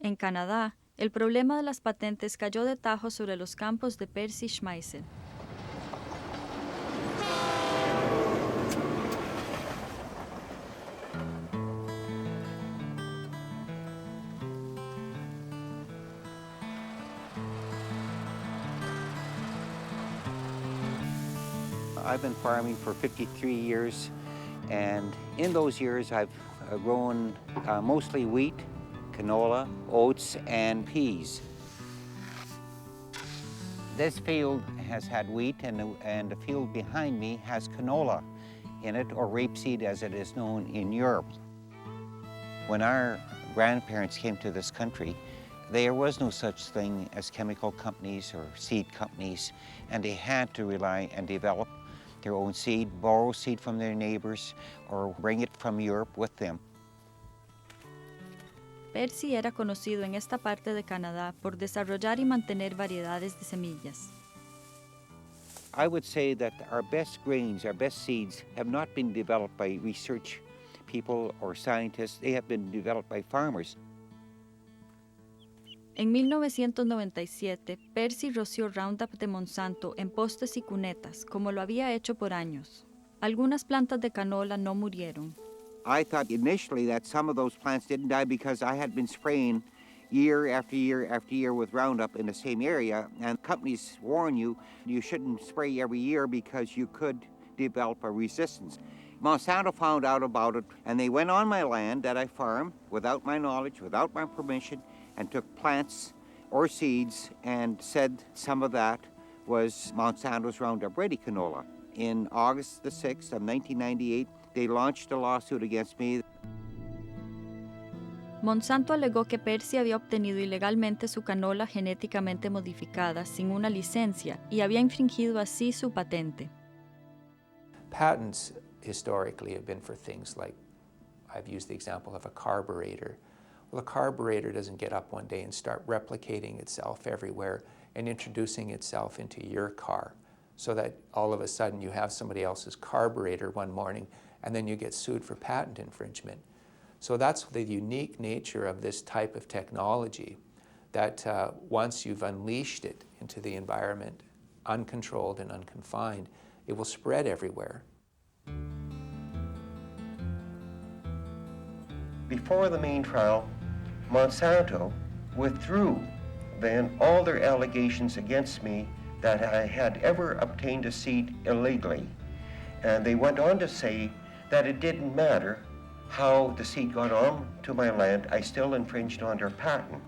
En Canadá, el problema de las patentes cayó de tajo sobre los campos de Percy Schmeiser. I've been farming for 53 years, and in those years I've grown mostly wheat, canola, oats, and peas. This field has had wheat, and the field behind me has canola in it, or rapeseed as it is known in Europe. When our grandparents came to this country, there was no such thing as chemical companies or seed companies, and they had to rely and develop their own seed, borrow seed from their neighbors, or bring it from Europe with them. Percy era conocido en esta parte de Canadá por desarrollar y mantener variedades de semillas. I would say that our best grains, our best seeds, have not been developed by research people or scientists. They have been developed by farmers. En 1997, Percy roció Roundup de Monsanto en postes y cunetas, como lo había hecho por años. Algunas plantas de canola no murieron. I thought initially that some of those plants didn't die because I had been spraying year after year after year with Roundup in the same area, and companies warn you, you shouldn't spray every year because you could develop a resistance. Monsanto found out about it, and they went on my land that I farm without my knowledge, without my permission, and took plants or seeds and said some of that was Monsanto's Roundup Ready canola. In August the 6th of 1998, they launched a lawsuit against me. Monsanto alegó que Percy había obtenido ilegalmente su canola genéticamente modificada sin una licencia y había infringido así su patente. Patents historically have been for things like, I've used the example of a carburetor. Well, a carburetor doesn't get up one day and start replicating itself everywhere and introducing itself into your car so that all of a sudden you have somebody else's carburetor one morning and then you get sued for patent infringement. So that's the unique nature of this type of technology, that once you've unleashed it into the environment, uncontrolled and unconfined, it will spread everywhere. Before the main trial, Monsanto withdrew then all their allegations against me that I had ever obtained a seed illegally. And they went on to say that it didn't matter how the seed got on to my land, I still infringed on their patent.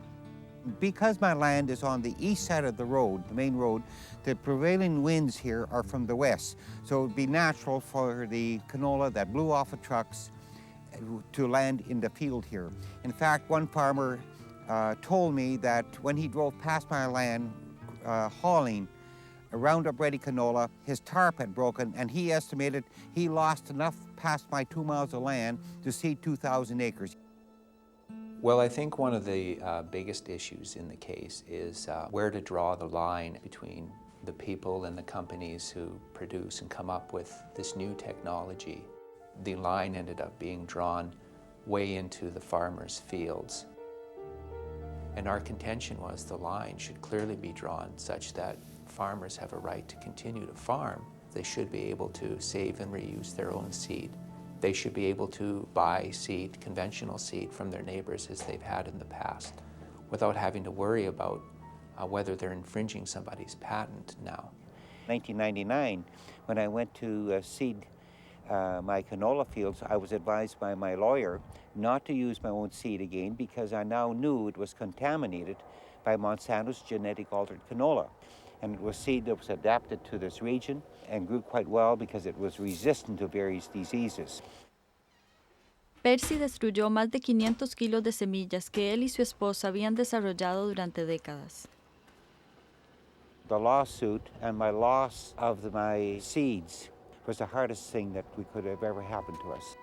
Because my land is on the east side of the road, the main road, the prevailing winds here are from the west. So it would be natural for the canola that blew off of trucks to land in the field here. In fact, one farmer told me that when he drove past my land hauling a Roundup Ready canola, his tarp had broken, and he estimated he lost enough past my 2 miles of land to seed 2,000 acres. Well, I think one of the biggest issues in the case is where to draw the line between the people and the companies who produce and come up with this new technology. The line ended up being drawn way into the farmers' fields. And our contention was the line should clearly be drawn such that farmers have a right to continue to farm. They should be able to save and reuse their own seed. They should be able to buy seed, conventional seed, from their neighbors as they've had in the past, without having to worry about whether they're infringing somebody's patent now. 1999, when I went to seed my canola fields, I was advised by my lawyer not to use my own seed again because I now knew it was contaminated by Monsanto's genetic altered canola. And it was seed that was adapted to this region and grew quite well because it was resistant to various diseases. Percy destruyó más de 500 kilos de semillas que él y su esposa habían desarrollado durante décadas. The lawsuit and my loss of my seeds was the hardest thing that could have ever happened to us.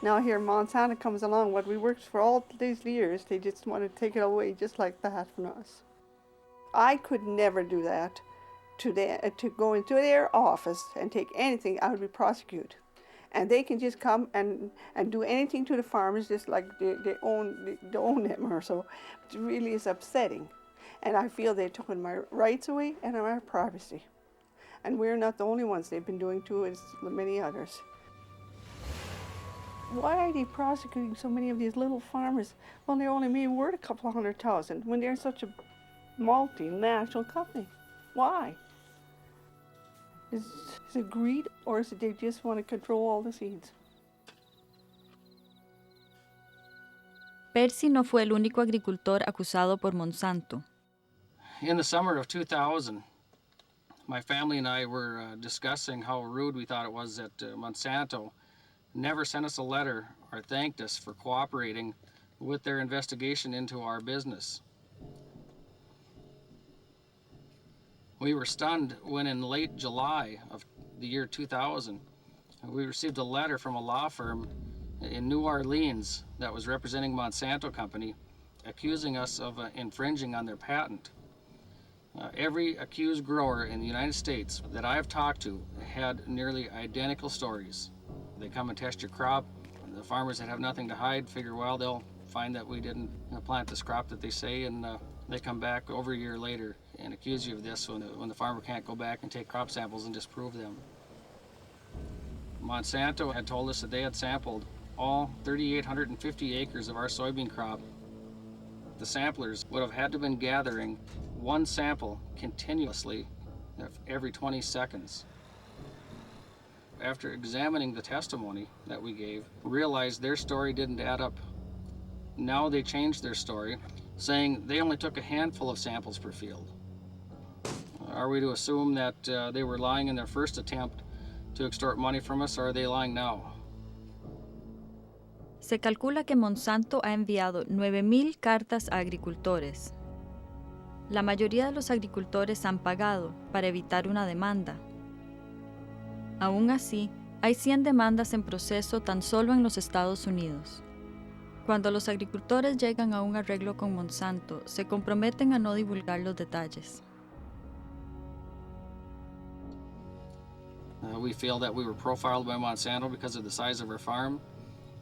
Now here Monsanto comes along, what we worked for all these years, they just want to take it away just like that from us. I could never do that to go into their office and take anything. I would be prosecuted. And they can just come and do anything to the farmers just like they own them or so. It really is upsetting. And I feel they've taken my rights away and our privacy. And we're not the only ones they've been doing to, it's many others. Why are they prosecuting so many of these little farmers? Well, they're only maybe worth a couple of $100,000 when they're such a multinational company. Why? Is it greed, or is it they just want to control all the seeds? Percy no fue el único agricultor acusado por Monsanto. In the summer of 2000, my family and I were discussing how rude we thought it was that Monsanto never sent us a letter or thanked us for cooperating with their investigation into our business. We were stunned when in late July of the year 2000, we received a letter from a law firm in New Orleans that was representing Monsanto Company, accusing us of infringing on their patent. Every accused grower in the United States that I've talked to had nearly identical stories. They come and test your crop. The farmers that have nothing to hide figure, well, they'll find that we didn't plant this crop that they say, and they come back over a year later and accuse you of this when the farmer can't go back and take crop samples and disprove them. Monsanto had told us that they had sampled all 3,850 acres of our soybean crop. The samplers would have had to have been gathering one sample continuously every 20 seconds. After examining the testimony that we gave, realized their story didn't add up. Now they changed their story, saying they only took a handful of samples per field. Are we to assume that they were lying in their first attempt to extort money from us, or are they lying now? Se calcula que Monsanto ha enviado 9,000 cartas a agricultores. La mayoría de los agricultores han pagado para evitar una demanda. Aún así, hay 100 demandas en proceso tan solo en los Estados Unidos. Cuando los agricultores llegan a un arreglo con Monsanto, se comprometen a no divulgar los detalles. We feel that we were profiled by Monsanto because of the size of our farm,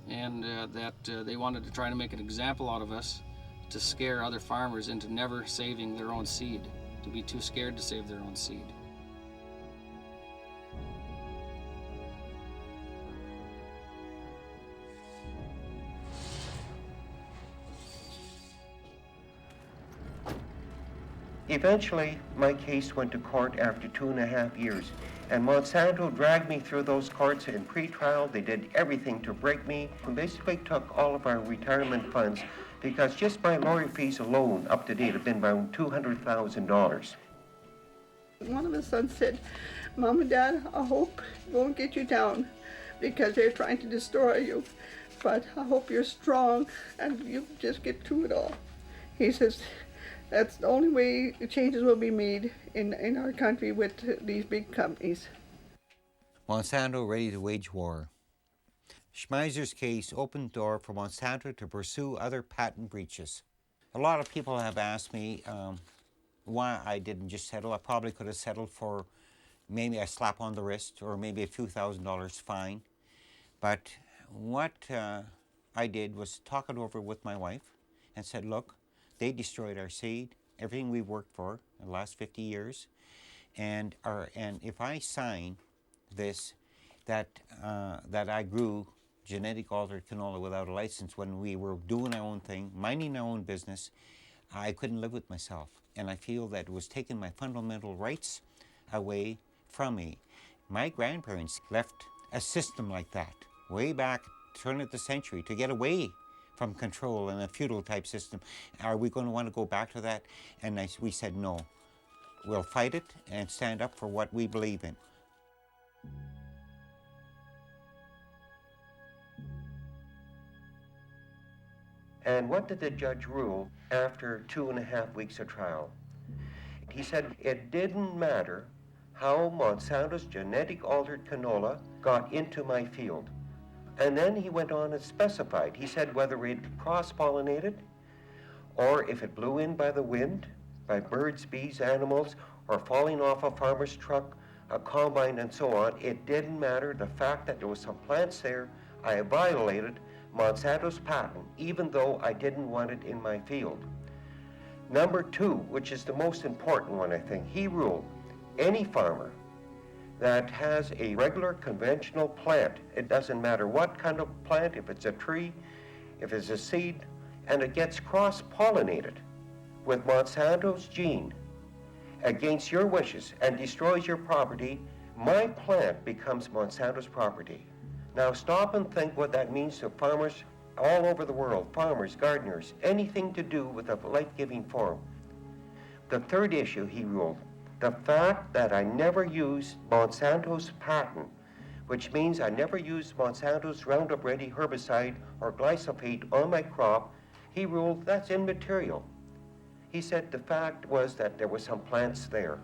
and that they wanted to try to make an example out of us to scare other farmers into never saving their own seed, to be too scared to save their own seed. Eventually, my case went to court after 2.5 years, and Monsanto dragged me through those courts in pre-trial. They did everything to break me and basically took all of our retirement funds, because just my lawyer fees alone up to date have been around $200,000. One of his sons said, "Mom and Dad, I hope it won't get you down because they're trying to destroy you, but I hope you're strong and you just get through it all." He says, that's the only way changes will be made in our country with these big companies. Monsanto ready to wage war. Schmeiser's case opened the door for Monsanto to pursue other patent breaches. A lot of people have asked me why I didn't just settle. I probably could have settled for maybe a slap on the wrist or maybe a few $1,000s fine. But what I did was talk it over with my wife and said, look, they destroyed our seed, everything we've worked for in the last 50 years. And if I sign this, that I grew genetic altered canola without a license when we were doing our own thing, minding our own business, I couldn't live with myself. And I feel that it was taking my fundamental rights away from me. My grandparents left a system like that way back, turn of the century, to get away from control and a feudal type system. Are we going to want to go back to that? And we said no. We'll fight it and stand up for what we believe in. And what did the judge rule after 2.5 weeks of trial? He said it didn't matter how Monsanto's genetic altered canola got into my field. And then he went on and specified. He said whether it cross-pollinated or if it blew in by the wind, by birds, bees, animals, or falling off a farmer's truck, a combine and so on. It didn't matter. The fact that there was some plants there, I violated Monsanto's patent, even though I didn't want it in my field. Number two, which is the most important one, I think, he ruled any farmer that has a regular conventional plant, it doesn't matter what kind of plant, if it's a tree, if it's a seed, and it gets cross-pollinated with Monsanto's gene against your wishes and destroys your property, my plant becomes Monsanto's property. Now stop and think what that means to farmers all over the world, farmers, gardeners, anything to do with a life-giving form. The third issue he ruled, the fact that I never used Monsanto's patent, which means I never used Monsanto's Roundup Ready herbicide or glyphosate on my crop, he ruled that's immaterial. He said the fact was that there were some plants there.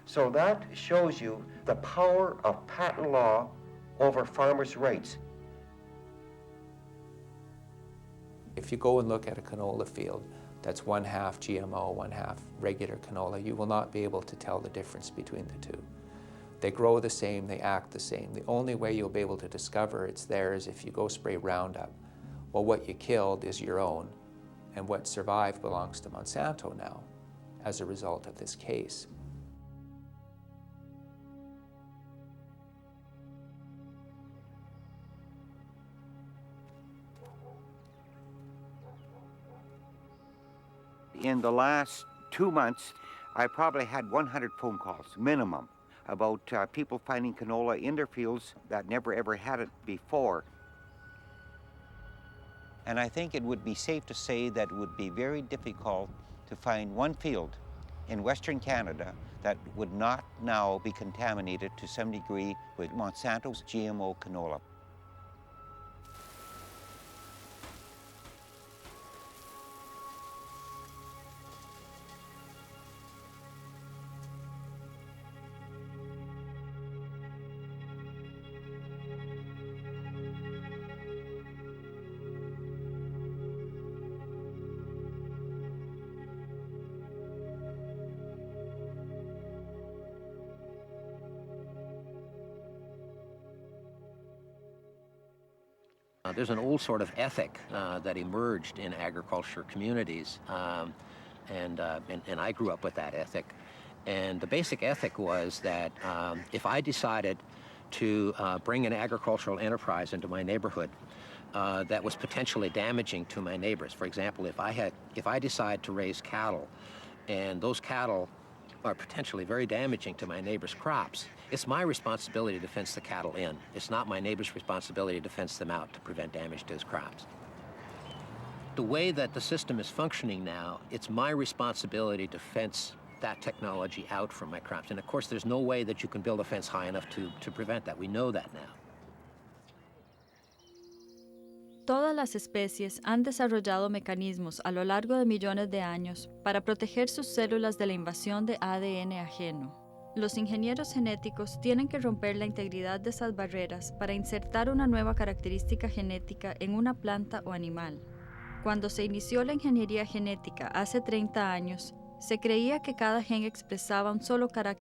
So that shows you the power of patent law over farmers' rights. If you go and look at a canola field that's 1/2 GMO, 1/2 regular canola, you will not be able to tell the difference between the two. They grow the same, they act the same. The only way you'll be able to discover it's there is if you go spray Roundup. Well, what you killed is your own, and what survived belongs to Monsanto now as a result of this case. In the last 2 months, I probably had 100 phone calls, minimum, about people finding canola in their fields that never ever had it before. And I think it would be safe to say that it would be very difficult to find one field in Western Canada that would not now be contaminated to some degree with Monsanto's GMO canola. There's an old sort of ethic that emerged in agriculture communities, and I grew up with that ethic. And the basic ethic was that if I decided to bring an agricultural enterprise into my neighborhood that was potentially damaging to my neighbors, for example, if I decide to raise cattle, and those cattle are potentially very damaging to my neighbor's crops, it's my responsibility to fence the cattle in. It's not my neighbor's responsibility to fence them out to prevent damage to his crops. The way that the system is functioning now, it's my responsibility to fence that technology out from my crops. And of course, there's no way that you can build a fence high enough to prevent that. We know that now. Todas las especies han desarrollado mecanismos a lo largo de millones de años para proteger sus células de la invasión de ADN ajeno. Los ingenieros genéticos tienen que romper la integridad de esas barreras para insertar una nueva característica genética en una planta o animal. Cuando se inició la ingeniería genética hace 30 años, se creía que cada gen expresaba un solo carácter